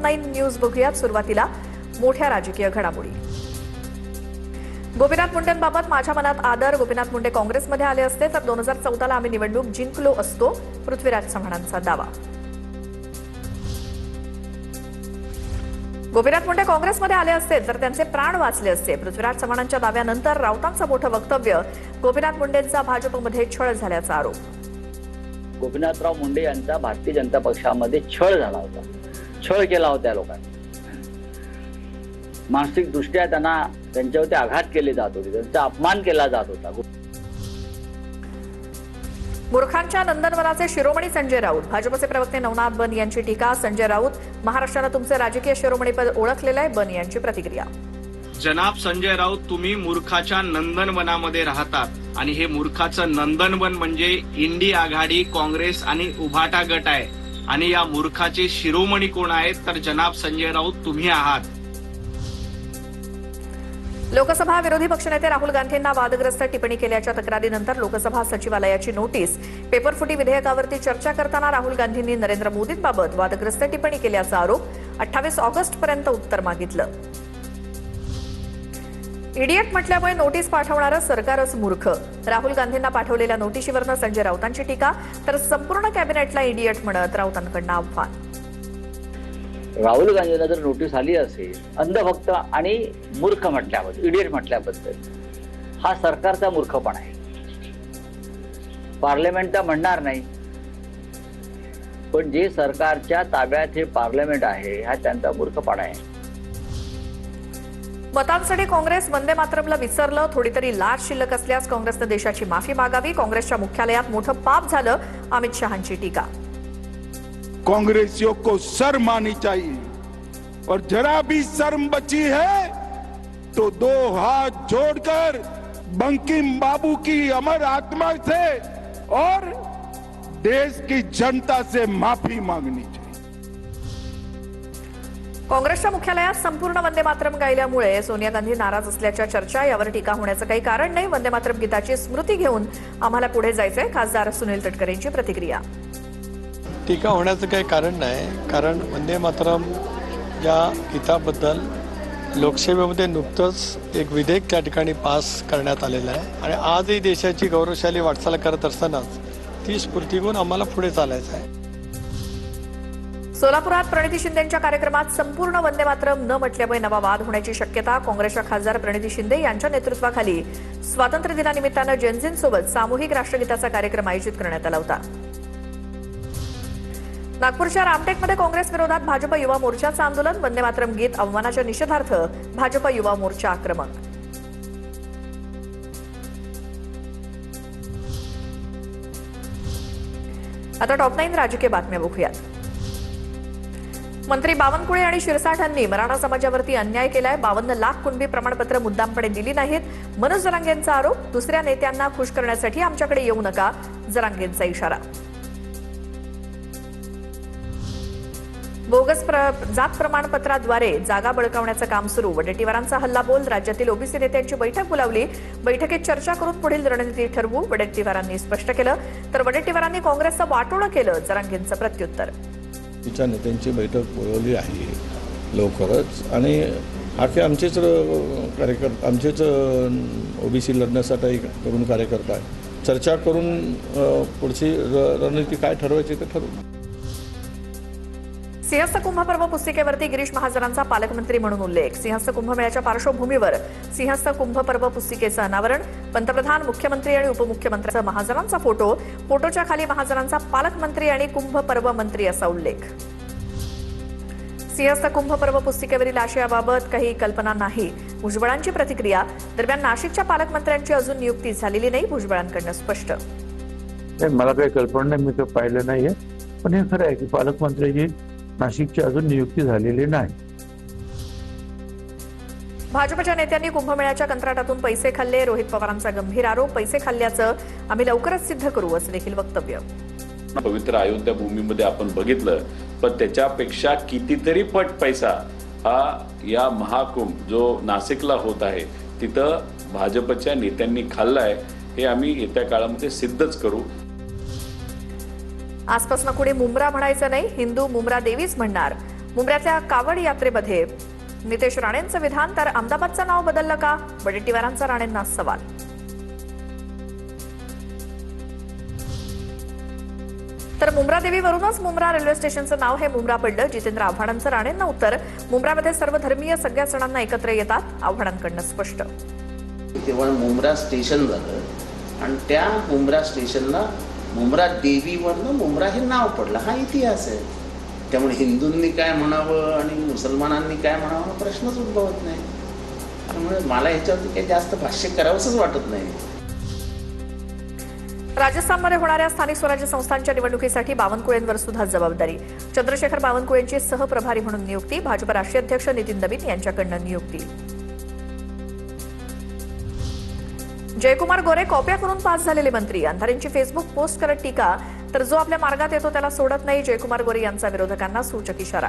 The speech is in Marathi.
9 न्यूज बघूयात. सुरुवातीला मोठ्या राजकीय घडामोडी. गोपीनाथ मुंडेंबाबत माझ्या मनात आदर. गोपीनाथ मुंडे काँग्रेसमध्ये आले असते तर 2014ला आम्ही निवडणूक जिंकलो असतो, पृथ्वीराज चव्हाणांचा दावा. गोपीनाथ मुंडे काँग्रेसमध्ये आले असते तर त्यांचे प्राण वाचले असते. पृथ्वीराज चव्हाणांच्या दाव्यानंतर राऊतांचं मोठं वक्तव्य. गोपीनाथ मुंडेंचा भाजपमध्ये छळ झाल्याचा आरोप. गोपीनाथराव मुंडे यांचा भारतीय जनता पक्षामध्ये छळ झाला होता. छळ केला होता लोकांनी. मानसिक दृष्ट्या त्यांच्यावरती आघात केले जात होते, त्यांचा अपमान केला जात होता. मूर्खांच्या नंदनवनाचे शिरोमणी संजय राऊत. भाजपचे प्रवक्ते नवनाथ बन यांची टीका. संजय राऊत, महाराष्ट्रानं तुमचे राजकीय शिरोमणीपद ओळखलेलं आहे. बन यांची प्रतिक्रिया. जनाब संजय राऊत, तुम्ही मूर्खाच्या नंदनवनामध्ये राहतात आणि हे मूर्खाचं नंदनवन म्हणजे इंडी आघाडी, काँग्रेस आणि उभाटा गट आहे. आणि या मूर्खाचे शिरोमणी कोण आहेत तर जनाब संजय राऊत तुम्ही आहात. लोकसभा विरोधी पक्षनेते राहुल गांधींना वादग्रस्त टिप्पणी केल्याच्या तक्रारीनंतर लोकसभा सचिवालयाची नोटीस. पेपरफुटी विधेयकावरती चर्चा करताना राहुल गांधींनी नरेंद्र मोदींबाबत वादग्रस्त टिप्पणी केल्याचा आरोप. 28 ऑगस्टपर्यंत उत्तर मागितलं. इडियट म्हटल्यामुळे नोटीस पाठवणारं सरकारच मूर्ख. राहुल गांधींना पाठवलेल्या नोटिशीवरनं संजय राऊतांची टीका. तर संपूर्ण कॅबिनेटला इडियट म्हणत राऊतांकडनं आव्हान. राहुल गांधींना जर नोटीस आली असेल अंधभक्त आणि मूर्ख म्हटल्याबद्दल, इडियट म्हटल्याबद्दल, हा सरकारचा मूर्खपणा आहे. पार्लमेंटचा म्हणणार नाही, पण जे सरकारच्या ताब्यात हे पार्लमेंट आहे हा त्यांचा मूर्खपणा आहे. मतांसाठी काँग्रेस वंदे मातरमला विसरलं. थोडी तरी लाज शिल्लक असल्यास काँग्रेसनं देशाची माफी मागावी. काँग्रेसच्या मुख्यालयात मोठं पाप झालं. अमित शहांची टीका. कांग्रेसियों को शर्म आनी चाहिए और जरा भी शर्म बची है तो 2 हाथ जोड़कर बंकिम बाबू की अमर आत्मा से और देश की जनता से माफी मांगनी चाहिए. काँग्रेसच्या मुख्यालयात संपूर्ण वंदे मातरम गायल्यामुळे सोनिया गांधी नाराज असल्याच्या चर्चा. यावर टीका होण्याचं काही कारण नाही. वंदे मातरम गीताची स्मृती घेऊन आम्हाला पुढे जायचंय. खासदार सुनील तटकरेंची प्रतिक्रिया. टीका होण्याचं काही कारण नाही, कारण वंदे मातरम या गीताबद्दल लोकसभेमध्ये नुकतंच एक विधेयक त्या ठिकाणी पास करण्यात आलेलं आहे आणि आजही देशाची गौरवशाली वाटचाल करत असतानाच ती स्फूर्ती घेऊन आम्हाला पुढे चालायचं आहे. सोलापुरात प्रणिती शिंदेच्या कार्यक्रमात संपूर्ण वंदे मातरम न म्हटल्यामुळे नवा वाद होण्याची शक्यता. काँग्रेसच्या खासदार प्रणिती शिंदे यांच्या नेतृत्वाखाली स्वातंत्र्य दिनानिमित्तानं जेनझींसोबत सामूहिक राष्ट्रगीताचा कार्यक्रम आयोजित करण्यात आला होता. नागपूरच्या रामटेकमध्ये काँग्रेस विरोधात भाजप युवा मोर्चाचं आंदोलन. वंदे मातरम गीत अवमानाच्या निषेधार्थ भाजप युवा मोर्चा आक्रमक. आता टॉप 9 राजकीय बातम्या बघूयात. मंत्री बावनकुळे आणि शिरसाठांनी मराठा समाजावरती अन्याय केलाय. 52 लाख कुणबी प्रमाणपत्र मुद्दामपणे दिली नाहीत. मनोज जरांगेंचा आरोप. दुसऱ्या नेत्यांना खुश करण्यासाठी आमच्याकडे येऊ नका, जरांगेंचा इशारा. बोगस जात प्रमाणपत्राद्वारे जागा बळकावण्याचं काम सुरू. वडेट्टीवारांचा हल्लाबोल. राज्यातील ओबीसी नेत्यांची बैठक बोलावली. बैठकीत चर्चा करून पुढील रणनीती ठरवू, वडेट्टीवारांनी स्पष्ट केलं. तर वडेट्टीवारांनी काँग्रेसचं वाटोळं केलं, जरांगेंचं प्रत्युत्तर. तिच्या नेत्यांची बैठक बोलवली आहे लवकरच आणि हा काही आमचेच कार्यकर्ते, आमचेच ओबीसी लढण्यासाठी तरुण कार्यकर्ता आहे. चर्चा करून पुढची रणनीती काय ठरवायची ते ठरवू. सिंहस्थ कुंभपर्व पुस्तिकेवरती गिरीश महाजनांचा पालकमंत्री म्हणून उल्लेख. सिंहस्थ कुंभमेळ्याच्या पार्श्वभूमीवर सिंहस्थ कुंभपर्व पुस्तिकेचं अनावरण. पंतप्रधान, मुख्यमंत्री आणि उपमुख्यमंत्र्यांचा महाजनांचा फोटो. फोटोच्या खाली महाजनांचा पालकमंत्री आणि कुंभपर्व मंत्री असा उल्लेख. सिंहस्थ कुंभपर्व पुस्तिकेवरील आशयाबाबत काही कल्पना नाही, भुजबळांची प्रतिक्रिया. दरम्यान नाशिकच्या पालकमंत्र्यांची अजून नियुक्ती झालेली नाही, भुजबळांकडनं स्पष्ट. मला काही कल्पना नाही, मी तर पाहिलं नाहीये, पण हे खरं आहे की पालकमंत्र्याची नाशिकची अजून नियुक्ती झालेली नाही. भाजपच्या नेत्यांनी कुंभमेळ्याच्या कंत्राटातून पैसे खाल्ले. रोहित पवारांचा गंभीर आरोप. पैसे खाल्ल्याचं आम्ही लवकरच सिद्ध करू, असं देखील वक्तव्य. पवित्र अयोध्या भूमीमध्ये आपण बघितलं, पण त्याच्यापेक्षा कितीतरी पट पैसा हा या महाकुंभ जो नाशिकला होत आहे तिथं भाजपच्या नेत्यांनी खाल्लाय. हे आम्ही येत्या काळामध्ये सिद्धच करू. आजपासून कुणी मुंब्रा म्हणायचं नाही, हिंदू मुंब्रा देवीच म्हणणार. मुंब्र्यातल्या कावड यात्रेमध्ये नितेश राणेंचं विधान, तर अहमदाबादचं नाव बदललं का? वडेट्टीवारांचा राणेंना सवाल. तर मुंब्रा देवीवरूनच मुंब्रा रेल्वे स्टेशनचं नाव हे मुंब्रा पडलं. जितेंद्र आव्हाडांचं राणेंना उत्तर, मुंब्रामध्ये सर्व धर्मीय सगळ्या सणांना एकत्र येतात. आव्हाडांकडनं स्पष्ट. तेव्हा मुंब्रा स्टेशन झालं आणि त्या मुंब्रा स्टेशनला मुंब्रा देवीवरनं मुंब्रा हे नाव पडलं. हा इतिहास आहे. त्यामुळे हिंदूंनी काय म्हणावं आणि मुसलमानांनी काय म्हणावं हा प्रश्नच उद्भवत नाही. त्यामुळे मला ह्याच्यावरती काही जास्त भाष्य करावंसंच वाटत नाही. राजस्थानमध्ये होणाऱ्या स्थानिक स्वराज्य संस्थांच्या निवडणुकीसाठी बावनकुळेंवर सुद्धा जबाबदारी. चंद्रशेखर बावनकुळेंची सहप्रभारी म्हणून नियुक्ती. भाजप राष्ट्रीय अध्यक्ष नितीन नवीन यांच्याकडनं नियुक्ती. जयकुमार गोरे कॉप्या करून पास झालेले मंत्री. अंधारेंची फेसबुक पोस्ट करत टीका, तर जो आपल्या मार्गात येतो त्याला सोडत नाही. जयकुमार गोरे यांचा विरोधकांना सूचक इशारा.